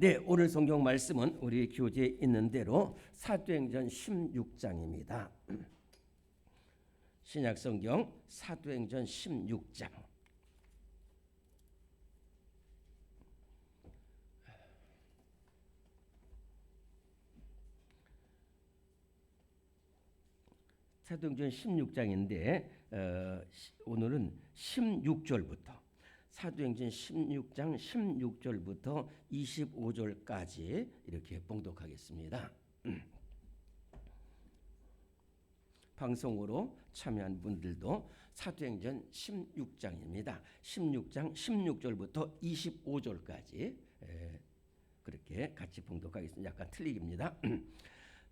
네, 오늘 성경 말씀은 우리 교재에 있는 대로 사도행전 16장입니다. 신약 성경 사도행전 16장. 사도행전 16장인데 오늘은 16절부터 사도행전 16장 16절부터 25절까지 이렇게 봉독하겠습니다. 방송으로 참여한 분들도 사도행전 16장입니다. 16장 16절부터 25절까지 그렇게 같이 봉독하겠습니다. 약간 틀리깁니다.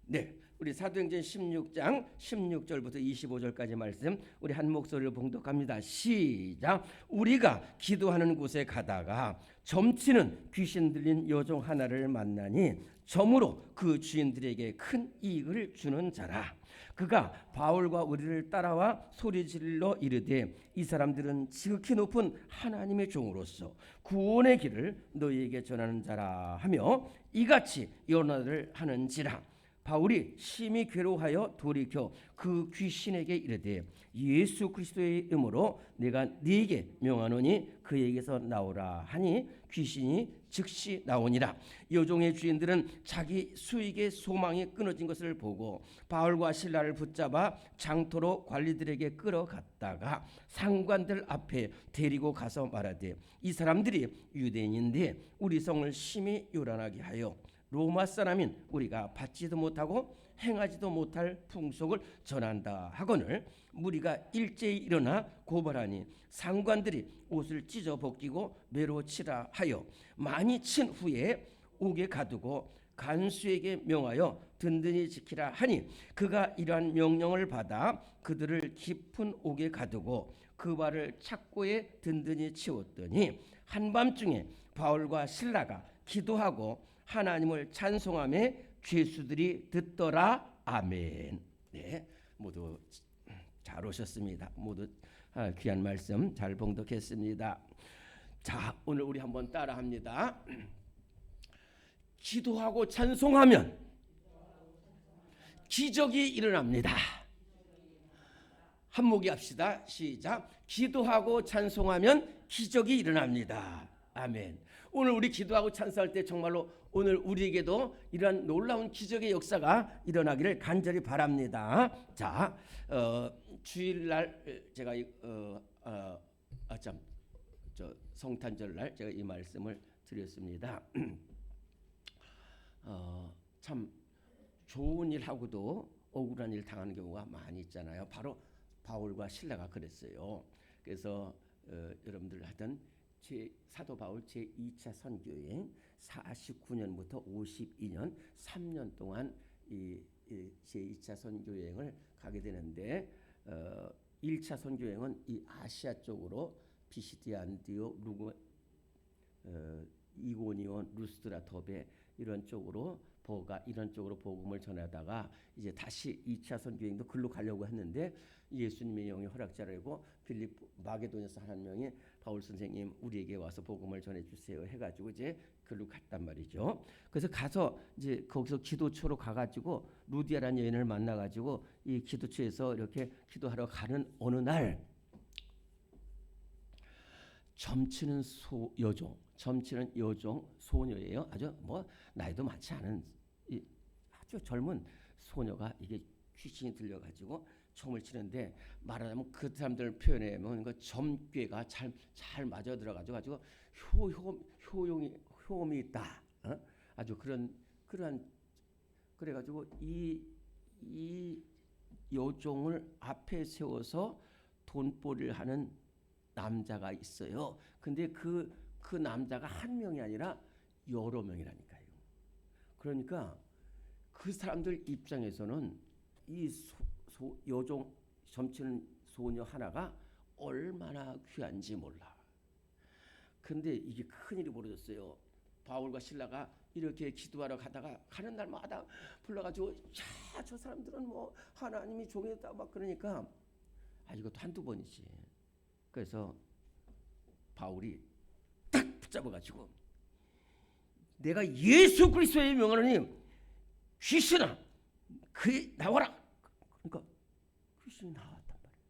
네, 우리 사도행전 16장 16절부터 25절까지 말씀 우리 한 목소리로 봉독합니다. 시작. 우리가 기도하는 곳에 가다가 점치는 귀신 들린 여종 하나를 만나니 점으로 그 주인들에게 큰 이익을 주는 자라. 그가 바울과 우리를 따라와 소리질러 이르되 이 사람들은 지극히 높은 하나님의 종으로서 구원의 길을 너희에게 전하는 자라 하며 이같이 연화를 하는지라. 바울이 심히 괴로워하여 돌이켜 그 귀신에게 이르되 예수 그리스도의 이름으로 내가 네게 명하노니 그에게서 나오라 하니 귀신이 즉시 나오니라. 여종의 주인들은 자기 수익의 소망이 끊어진 것을 보고 바울과 실라를 붙잡아 장터로 관리들에게 끌어갔다가 상관들 앞에 데리고 가서 말하되 이 사람들이 유대인인데 우리 성을 심히 요란하게 하여 로마 사람인 우리가 받지도 못하고 행하지도 못할 풍속을 전한다 하거늘 무리가 일제히 일어나 고발하니 상관들이 옷을 찢어 벗기고 매로 치라 하여 많이 친 후에 옥에 가두고 간수에게 명하여 든든히 지키라 하니 그가 이러한 명령을 받아 그들을 깊은 옥에 가두고 그 발을 착고에 든든히 치웠더니 한밤중에 바울과 실라가 기도하고 하나님을 찬송하며 죄수들이 듣더라. 아멘. 네, 모두 잘 오셨습니다. 모두 귀한 말씀 잘 봉독했습니다. 자, 오늘 우리 한번 따라합니다. 기도하고 찬송하면 기적이 일어납니다. 한목이 합시다. 시작. 기도하고 찬송하면 기적이 일어납니다. 아멘. 오늘 우리 기도하고 찬송할 때 정말로 오늘 우리에게도 이러한 놀라운 기적의 역사가 일어나기를 간절히 바랍니다. 자, 주일날 제가 성탄절날 제가 이 말씀을 드렸습니다. 참 좋은 일 하고도 억울한 일 당하는 경우가 많이 있잖아요. 바로 바울과 실라가 그랬어요. 그래서 여러분들 하던 사도 바울 제2차 선교여행 49년부터 52년 3년 동안 이 제2차 선교여행을 가게 되는데 1차 선교여행은 이 아시아 쪽으로 피시디아, 안디옥, 이고니온, 루스드라, 더베 이런 쪽으로 이런 쪽으로 복음을 전하다가 이제 다시 2차 선교여행도 글로 가려고 했는데 예수님의 영이 허락자라고 빌립 마게도냐서 한 명이 바울 선생님 우리에게 와서 복음을 전해주세요 해가지고 이제 글로 갔단 말이죠. 그래서 가서 이제 거기서 기도처로 가가지고 루디아라는 여인을 만나가지고 이 기도처에서 이렇게 기도하러 가는 어느 날 점치는 여종 소녀예요. 아주 나이도 많지 않은 아주 젊은 소녀가 이게 귀신이 들려가지고 춤을 추는데 말하자면 그 사람들 표현하면 그 점괘가 잘 맞아 들어가지고 효용이 있다. 아주 그러한 그래가지고 이 여종을 앞에 세워서 돈벌이를 하는 남자가 있어요. 근데 그 남자가 한 명이 아니라 여러 명이라니까요. 그러니까 그 사람들 입장에서는 이 여종 점치는 소녀 하나가 얼마나 귀한지 몰라. 근데 이게 큰일이 벌어졌어요. 바울과 실라가 이렇게 기도하러 가다가 가는 날마다 불러가지고 야, 저 사람들은 하나님이 종이다 막 그러니까 이것도 한두 번이지. 그래서 바울이 딱 붙잡아가지고 내가 예수 그리스도의 명하노니 귀신아 그 나와라. 그러니까 귀신이 나왔단 말이에요.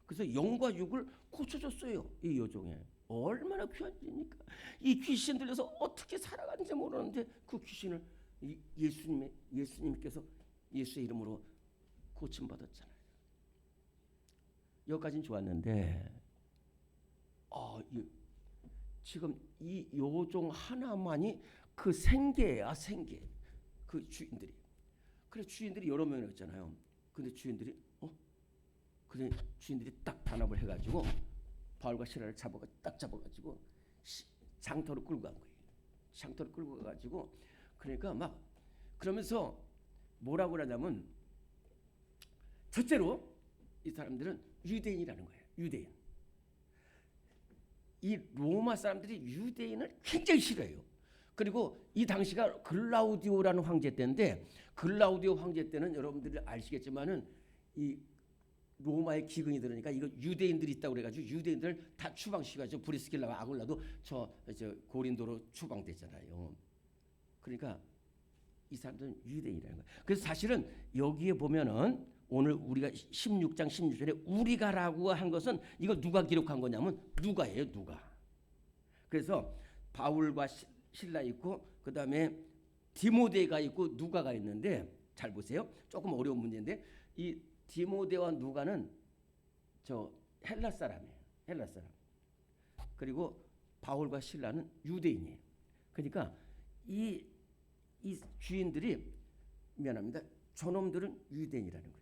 그래서 영과 육을 고쳐줬어요. 이 여종에. 얼마나 귀한 일입니까? 이 귀신 들려서 어떻게 살아가는지 모르는데 그 귀신을 예수님께서 예수의 이름으로 고침받았잖아요. 여기까지는 좋았는데 지금 이 여종 하나만이 그 생계야, 생계. 그 주인들이. 그래 주인들이 여러 명이었잖아요. 근데 주인들이 딱 단합을 해가지고 바울과 시라를 딱 잡아가지고 장터로 끌고 간 거예요. 장터로 끌고 가가지고 그러니까 막 그러면서 뭐라고 그러냐면 첫째로 이 사람들은 유대인이라는 거예요. 유대인. 이 로마 사람들이 유대인을 굉장히 싫어해요. 그리고 이 당시가 글라우디오라는 황제 때인데 글라우디오 황제 때는 여러분들이 아시겠지만은 이 로마의 기근이 들으니까 이거 유대인들이 있다고 그래가지고 유대인들 다 추방시켜가지고 브리스길라와 아굴라도 저 고린도로 추방됐잖아요. 그러니까 이 사람들은 유대인이라는 거예요. 그래서 사실은 여기에 보면은 오늘 우리가 16장 16절에 우리가라고 한 것은 이거 누가 기록한 거냐면 누가예요. 누가. 그래서 바울과 실라 있고 그 다음에 디모데가 있고 누가가 있는데 잘 보세요. 조금 어려운 문제인데 이 디모데와 누가는 저 헬라 사람이에요. 헬라 사람. 그리고 바울과 실라는 유대인이에요. 그러니까 이 주인들이 미안합니다. 저놈들은 유대인이라는 거예요.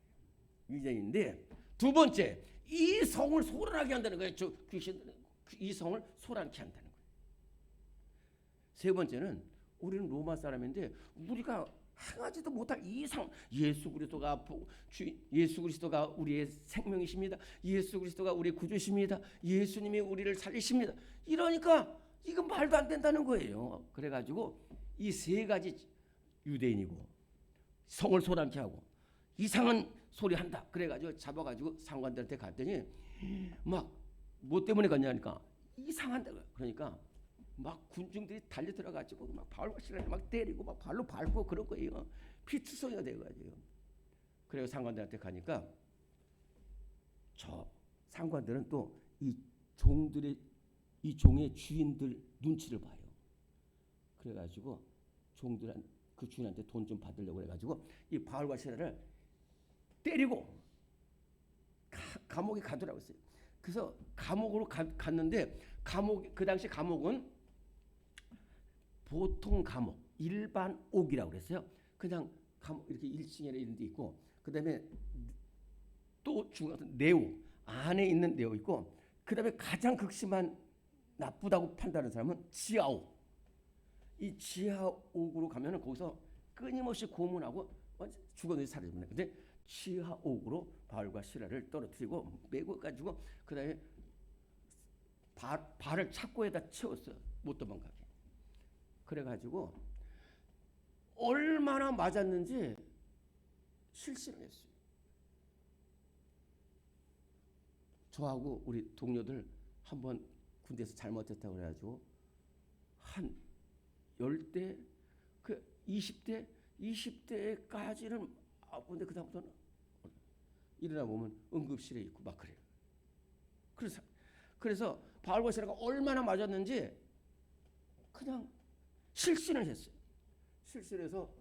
유대인인데 두 번째 이 성을 소란하게 한다는 거예요. 저 귀신들은 이 성을 소란케 한다는 거예요. 세 번째는 우리는 로마 사람인데 우리가 행하지도 못할 이상 예수 그리스도가 우리의 생명이십니다. 예수 그리스도가 우리의 구주십니다. 예수님이 우리를 살리십니다. 이러니까 이건 말도 안 된다는 거예요. 그래가지고 이 세 가지 유대인이고 성을 소란케 하고 이상한 소리 한다. 그래가지고 잡아가지고 상관들한테 갔더니 막 뭐 때문에 갔냐니까 이상한다. 그러니까 막 군중들이 달려 들어가지고 막 바울과 실라를 막 때리고 막 발로 밟고 그런 거예요. 피투성이가 돼가지고. 그래서 상관들한테 가니까 저 상관들은 또 이 종의 주인들 눈치를 봐요. 그래가지고 그 주인한테 돈 좀 받으려고 해가지고 이 바울과 실라를 때리고 감옥에 가두라고 했어요. 그래서 감옥으로 갔는데 그 당시 감옥은 보통 감옥, 일반 옥이라고 그랬어요. 그냥 감옥 이렇게 1층에 이런 데 있고 그다음에 또 중간 네오 안에 있는 네오 있고 그다음에 가장 극심한 나쁘다고 판단하는 사람은 지하옥. 이 지하옥으로 가면은 거기서 끊임없이 고문하고 죽어내서 살해합니다. 근데 지하옥으로 바울과 실라를 떨어뜨리고 매고 가지고 그다음에 발을 착고에다 채웠어요. 못 도망가게. 그래가지고 얼마나 맞았는지 실신을 했어요. 저하고 우리 동료들 한번 군대에서 잘못했다고 그래가지고 한 10대 그 20대까지는 아픈데 그다음부터는 일어나 보면 응급실에 있고 막 그래요. 그래서 바울과 실라가 얼마나 맞았는지 그냥 실신을 했어요. 실신해서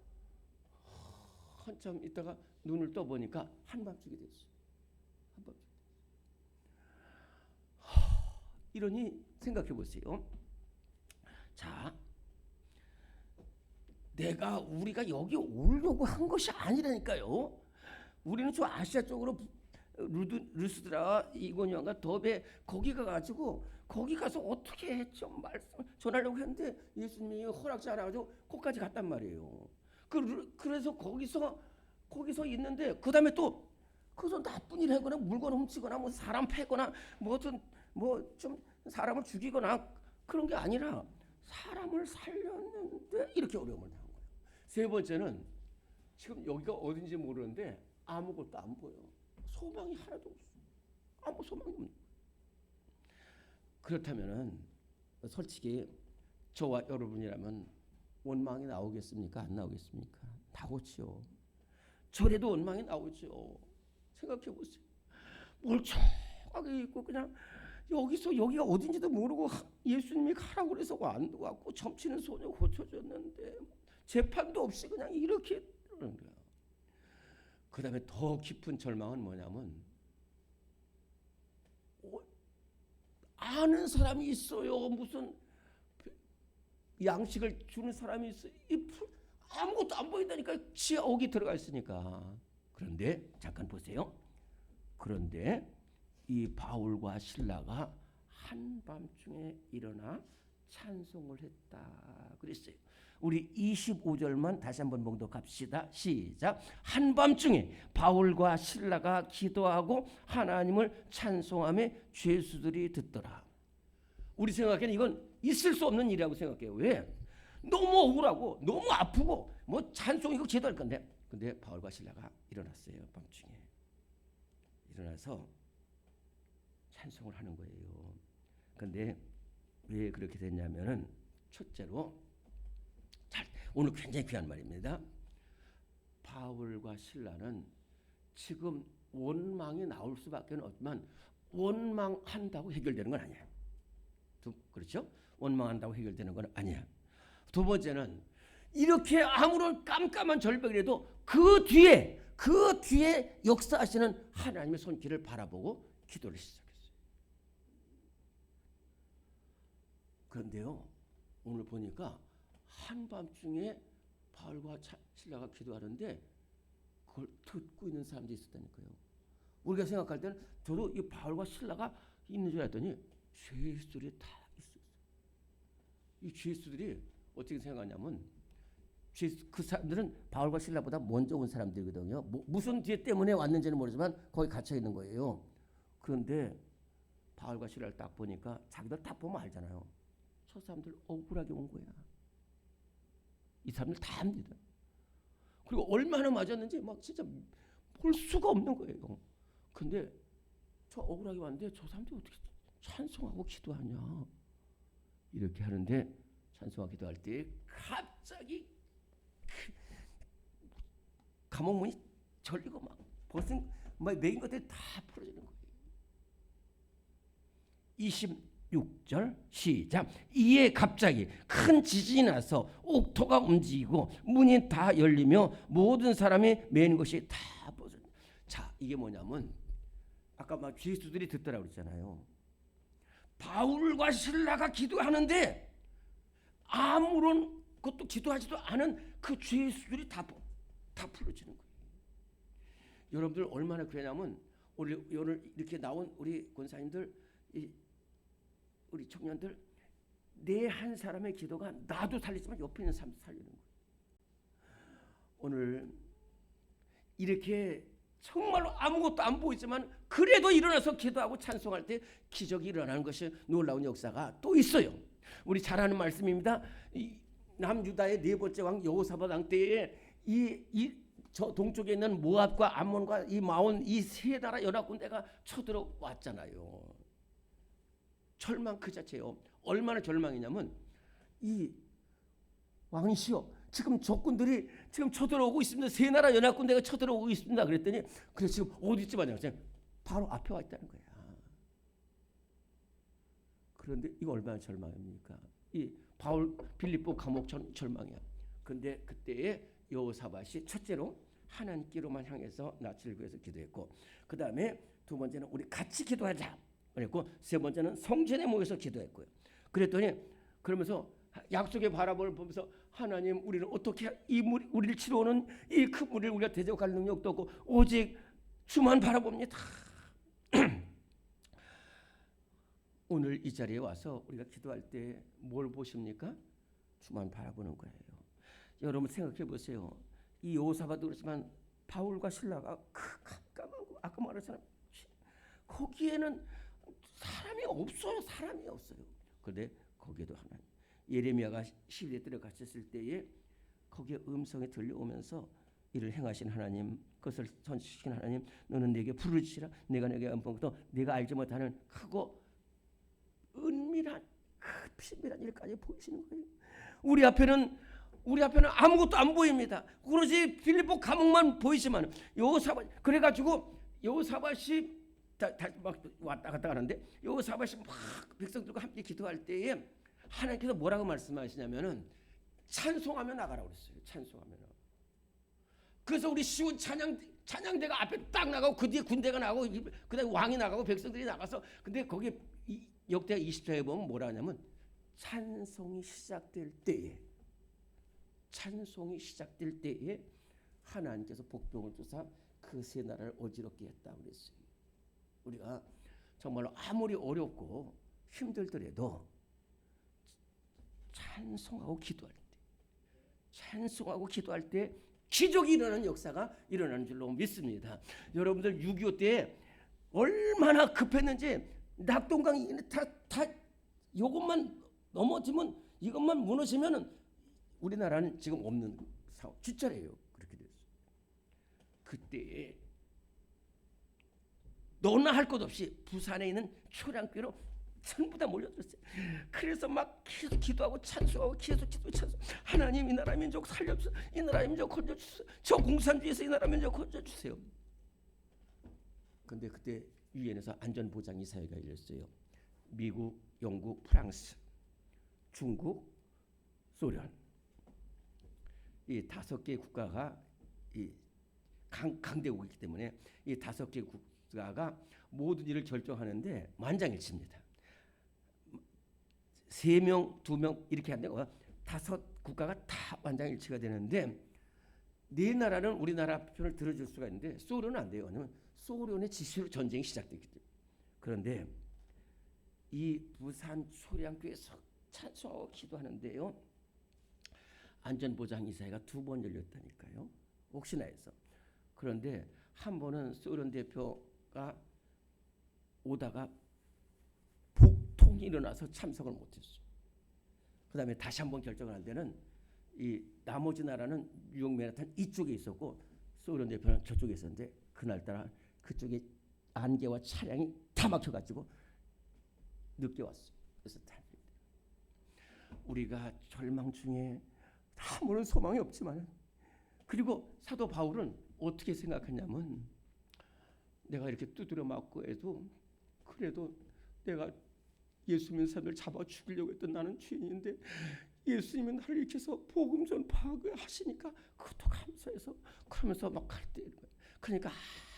한참 있다가 눈을 떠보니까 한밤중이 됐어요. 한밤중. 이러니 생각해 보세요. 자, 우리가 여기 오려고 한 것이 아니라니까요. 우리는 저 아시아 쪽으로 루스드라, 이고니온과 더베 거기 가가지고 거기 가서 어떻게 좀 말씀 전하려고 했는데 예수님이 허락지 않아가지고 거기까지 갔단 말이에요. 그래서 거기서 있는데 그 다음에 또 거기서 나쁜 일 하거나 물건 훔치거나 뭐 사람 패거나 뭐 좀 사람을 죽이거나 그런 게 아니라 사람을 살렸는데 이렇게 어려움을 당한 거예요. 세 번째는 지금 여기가 어딘지 모르는데 아무것도 안 보여. 소망이 하나도 없어. 아무 소망이 없는. 그렇다면은 솔직히 저와 여러분이라면 원망이 나오겠습니까? 안 나오겠습니까? 나오죠. 절에도 원망이 나오죠. 생각해 보세요. 멀쩡하게 있고 그냥 여기가 어딘지도 모르고 예수님이 가라고 그래서 완도 왔고 점치는 소녀 고쳐줬는데 재판도 없이 그냥 이렇게 그러는 거야. 그 다음에 더 깊은 절망은 뭐냐면 아는 사람이 있어요. 무슨 양식을 주는 사람이 있어요. 아무것도 안 보인다니까. 지옥이 들어가 있으니까. 그런데 잠깐 보세요. 그런데 이 바울과 실라가 한밤중에 일어나 찬송을 했다 그랬어요. 우리 25절만 다시 한번 봉독합시다. 시작. 한밤중에 바울과 실라가 기도하고 하나님을 찬송하며 죄수들이 듣더라. 우리 생각에는 이건 있을 수 없는 일이라고 생각해요. 왜? 너무 억울하고 너무 아프고 뭐 찬송이고 기도할 건데. 근데 바울과 실라가 일어났어요. 밤중에 일어나서 찬송을 하는 거예요. 근데 왜 그렇게 됐냐면은 첫째로 오늘 굉장히 귀한 말입니다. 바울과 실라는 지금 원망이 나올 수밖에 없지만 원망한다고 해결되는 건 아니에요. 그렇죠? 원망한다고 해결되는 건 아니야. 두 번째는 이렇게 아무런 깜깜한 절벽이라도 그 뒤에 역사하시는 하나님의 손길을 바라보고 기도를 시작했어요. 그런데요, 오늘 보니까 한밤중에 바울과 실라가 기도하는데 그걸 듣고 있는 사람들이 있었다니까요. 우리가 생각할 때는 저도 이 바울과 실라가 있는 줄 알았더니 죄수들이 다 있었어요. 이 죄수들이 어떻게 생각하냐면 그 사람들은 바울과 실라보다 먼저 온 사람들이거든요. 무슨 죄 때문에 왔는지는 모르지만 거기 갇혀 있는 거예요. 그런데 바울과 실라를 딱 보니까 자기들 딱 보면 알잖아요. 저 사람들 억울하게 온 거야. 이 사람들 다 압니다. 그리고 얼마나 맞았는지 막 진짜 볼 수가 없는 거예요. 근데 저 억울하게 왔는데 저 사람들이 어떻게 찬송하고 기도하냐. 이렇게 하는데 찬송하고 기도할 때 갑자기 감옥문이 절리고 막 벗은 매인 것들이 다 풀어지는 거예요. 26절 시작. 이에 갑자기 큰 지진이 나서 옥토가 움직이고 문이 다 열리며 모든 사람이 맨 것이 다 벗어져. 자, 이게 뭐냐면 아까 막 죄수들이 듣더라고 그랬잖아요. 바울과 실라가 기도하는데 아무런 것도 기도하지도 않은 그 죄수들이 다 풀어지는 거예요. 여러분들 얼마나 그러냐면 오늘 이렇게 나온 우리 권사님들, 우리 청년들, 내 한 사람의 기도가 나도 살리지만 옆에 있는 사람도 살리는 거예요. 오늘 이렇게 정말로 아무것도 안 보이지만 그래도 일어나서 기도하고 찬송할 때 기적이 일어나는 것이 놀라운 역사가 또 있어요. 우리 잘 아는 말씀입니다. 남유다의 네 번째 왕 여호사밧 왕 때에 저 동쪽에 있는 모압과 암몬과 이 마온 이 세 나라 연합군대가 쳐들어왔잖아요. 절망 그 자체예요. 얼마나 절망이냐면 이 왕이시여, 지금 적군들이 지금 쳐들어오고 있습니다. 세 나라 연합군대가 쳐들어오고 있습니다. 그랬더니 그래 지금 어디쯤 하냐? 바로 앞에 와 있다는 거야. 그런데 이거 얼마나 절망입니까? 이 바울 빌립보 감옥 절망이야. 그런데 그때에 여호사밧이 첫째로 하나님께로만 향해서 낯을 구해서 기도했고, 그 다음에 두 번째는 우리 같이 기도하자 그랬고, 세 번째는 성전에 모여서 기도했고요. 그랬더니 그러면서 약속의 바라보를 보면서 하나님, 우리는 어떻게 우리를 치러오는 이 큰 무리를 우리가 대적할 능력도 없고 오직 주만 바라봅니다. 오늘 이 자리에 와서 우리가 기도할 때 뭘 보십니까? 주만 바라보는 거예요. 여러분 생각해 보세요. 이 여호사밧도 그렇지만 바울과 실라가 깜깜하고 아까 말했잖아요. 거기에는 사람이 없어요. 사람이 없어요. 그런데 거기에도 하나님, 예레미야가 시위에 들어갔을 때에 거기에 음성이 들려오면서 이를 행하신 하나님, 그것을 선지시킨 하나님, 너는 내게 부르짖으라. 내가 내게 음성부터 내가 알지 못하는 크고 은밀한 그 비밀한 일까지 보이시는 거예요. 우리 앞에는 우리 앞에는 아무것도 안 보입니다. 그러지 빌립보 감옥만 보이지만 여호사밧 그래가지고 여호사밧이 막 왔다 갔다 하는데 여호사밧이 막 백성들과 함께 기도할 때에 하나님께서 뭐라고 말씀하시냐면은 찬송하며 나가라고 그랬어요. 찬송하며 나가. 그래서 우리 시온 찬양대가 앞에 딱 나가고 그 뒤에 군대가 나가고 그다음에 왕이 나가고 백성들이 나가서 근데 거기 역대하 20장에 보면 뭐라 하냐면 찬송이 시작될 때에 하나님께서 복병을 주사 그 세 나라를 어지럽게 했다고 그랬어요. 우리가 정말로 아무리 어렵고 힘들더라도 찬송하고 기도할 때 기적이 일어나는 역사가 일어나는 줄로 믿습니다. 여러분들 6.25 때 얼마나 급했는지 낙동강이 다 이것만 넘어지면 이것만 무너지면은 우리나라는 지금 없는 상황 뒷자리예요. 그렇게 됐어요. 그때 너나 할 것 없이 부산에 있는 초량교로 전부 다 몰려들었어요. 그래서 막 계속 기도하고 찬송하고 계속 찬송. 하나님 이 나라 민족 살려주세요. 이 나라 민족 건져주세요. 저 공산주의에서 이 나라 민족 건져주세요. 근데 그때 유엔에서 안전보장 이사회가 열렸어요. 미국, 영국, 프랑스, 중국, 소련 이 5개 국가가 이 강대국이기 때문에 이 5개 국가가 모든 일을 결정하는데 만장일치입니다. 3명, 2명 이렇게 안 되고 5 국가가 다 만장일치가 되는데 네 나라는 우리나라 편을 들어줄 수가 있는데 소련은 안 돼요. 왜냐하면 소련의 지시로 전쟁이 시작됐기 때문에. 그런데 이 부산 초량교에서 찬송하고 기도하는데요. 안전보장이사회가 2번 열렸다니까요. 혹시나 해서. 그런데 한 번은 소련 대표가 오다가 폭통이 일어나서 참석을 못했어요. 그 다음에 다시 한번 결정을 할 때는 이 나머지 나라는 뉴욕 맨하탄 이쪽에 있었고 소련 대표는 저쪽에 있었는데 그날따라 그쪽에 안개와 차량이 다 막혀가지고 늦게 왔어요. 그래서 우리가 절망 중에 아무런 소망이 없지만 그리고 사도 바울은 어떻게 생각했냐면 내가 이렇게 두드려 맞고 해도 그래도 내가 예수 믿는 사람들 잡아 죽이려고 했던 나는 죄인인데 예수님이 나를 이렇게 해서 복음 전파하게 하시니까 그것도 감사해서 그러면서 막 갈 때 그러니까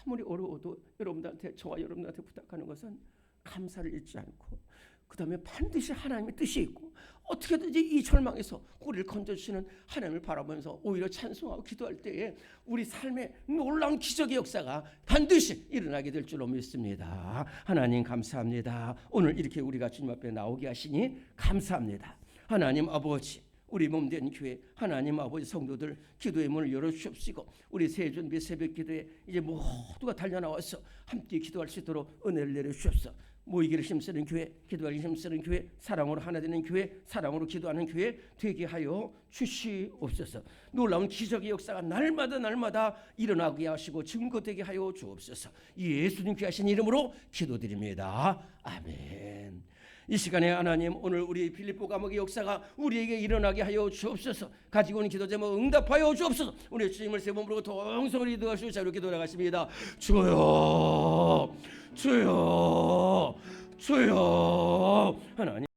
아무리 어려워도 여러분들한테 저와 여러분들한테 부탁하는 것은 감사를 잊지 않고 그 다음에 반드시 하나님의 뜻이 있고 어떻게든지 이 절망에서 우리를 건져주시는 하나님을 바라보면서 오히려 찬송하고 기도할 때에 우리 삶에 놀라운 기적의 역사가 반드시 일어나게 될 줄로 믿습니다. 하나님 감사합니다. 오늘 이렇게 우리가 주님 앞에 나오게 하시니 감사합니다. 하나님 아버지 우리 몸된 교회 하나님 아버지 성도들 기도의 문을 열어주옵시고 우리 새준비 새벽 기도에 이제 모두가 달려나와서 함께 기도할 수 있도록 은혜를 내려주옵소서. 모이기를 힘쓰는 교회, 기도하기 힘쓰는 교회, 사랑으로 하나 되는 교회, 사랑으로 기도하는 교회 되게 하여 주시옵소서. 놀라운 기적의 역사가 날마다 일어나게 하시고 증거되게 하여 주옵소서. 예수님 귀하신 이름으로 기도드립니다. 아멘. 이 시간에 하나님 오늘 우리 빌립보 감옥의 역사가 우리에게 일어나게 하여 주옵소서. 가지고 오는 기도 제목 응답하여 주옵소서. 우리 주님을 세 번 부르고 동성을 기도하시고 자유롭게 돌아가십니다. 주여 주여 주여 하나님